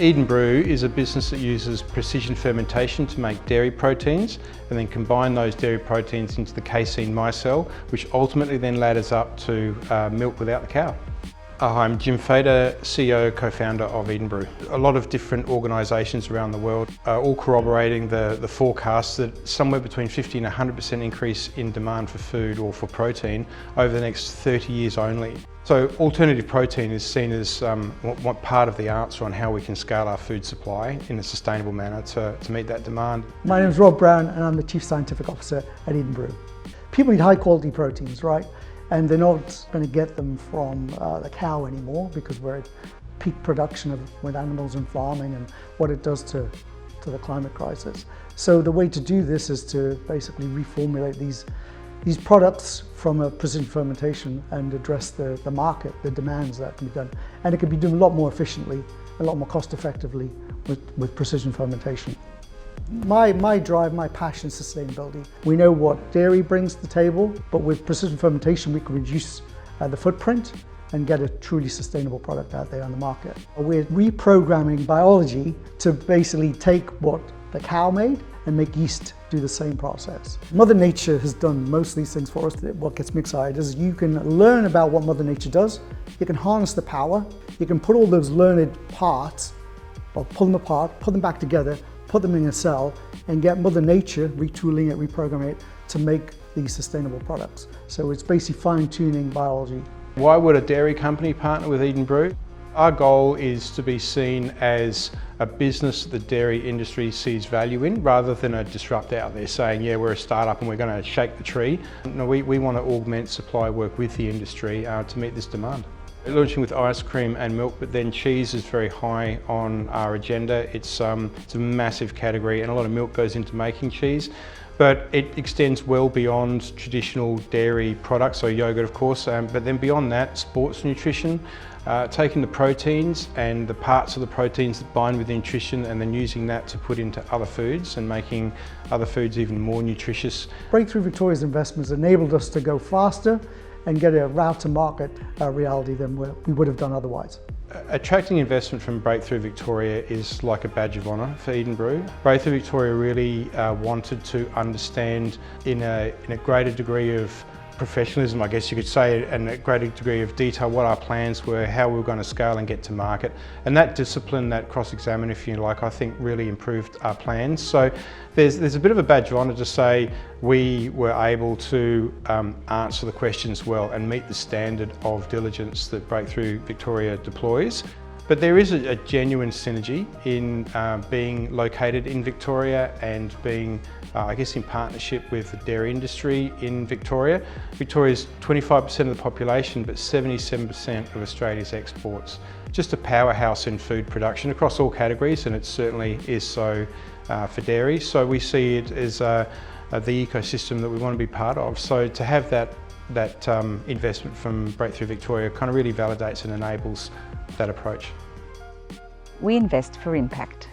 Eden Brew is a business that uses precision fermentation to make dairy proteins and then combine those dairy proteins into the casein micelle, which ultimately then ladders up to milk without the cow. I'm Jim Fader, CEO, co-founder of Eden Brew. A lot of different organisations around the world are all corroborating the forecast that somewhere between 50 and 100% increase in demand for food or for protein over the next 30 years only. So alternative protein is seen as what part of the answer on how we can scale our food supply in a sustainable manner to meet that demand. My name is Rob Brown and I'm the Chief Scientific Officer at Eden Brew. People need high quality proteins, right? And they're not going to get them from the cow anymore because we're at peak production with animals and farming and what it does to the climate crisis. So the way to do this is to basically reformulate these products from a precision fermentation and address the market, the demands that can be done. And it can be done a lot more efficiently, a lot more cost effectively with precision fermentation. My drive, my passion is sustainability. We know what dairy brings to the table, but with precision fermentation we can reduce the footprint and get a truly sustainable product out there on the market. We're reprogramming biology to basically take what the cow made and make yeast do the same process. Mother Nature has done most of these things for us. What gets me excited is you can learn about what Mother Nature does, you can harness the power, you can put all those learned parts, or pull them apart, put them back together, put them in a cell and get Mother Nature, retooling it, reprogramming it to make these sustainable products. So it's basically fine-tuning biology. Why would a dairy company partner with Eden Brew? Our goal is to be seen as a business that the dairy industry sees value in rather than a disruptor out there saying, yeah, we're a startup and we're going to shake the tree. No, we want to augment supply work with the industry to meet this demand. We're launching with ice cream and milk, but then cheese is very high on our agenda. It's a massive category and a lot of milk goes into making cheese, but it extends well beyond traditional dairy products, so yogurt of course, but then beyond that, sports nutrition, taking the proteins and the parts of the proteins that bind with the nutrition and then using that to put into other foods and making other foods even more nutritious. Breakthrough Victoria's investments enabled us to go faster and get a route to market reality than we would have done otherwise. Attracting investment from Breakthrough Victoria is like a badge of honour for Eden Brew. Breakthrough Victoria really wanted to understand in a greater degree of professionalism, I guess you could say, and a greater degree of detail what our plans were, how we were going to scale and get to market. And that discipline, that cross-examine if you like, I think really improved our plans. So there's a bit of a badge of honour to say we were able to answer the questions well and meet the standard of diligence that Breakthrough Victoria deploys. But there is a genuine synergy in being located in Victoria and being, I guess, in partnership with the dairy industry in Victoria. Victoria's 25% of the population, but 77% of Australia's exports. Just a powerhouse in food production across all categories, and it certainly is so for dairy. So we see it as the ecosystem that we want to be part of. So to have that investment from Breakthrough Victoria kind of really validates and enables that approach. We invest for impact.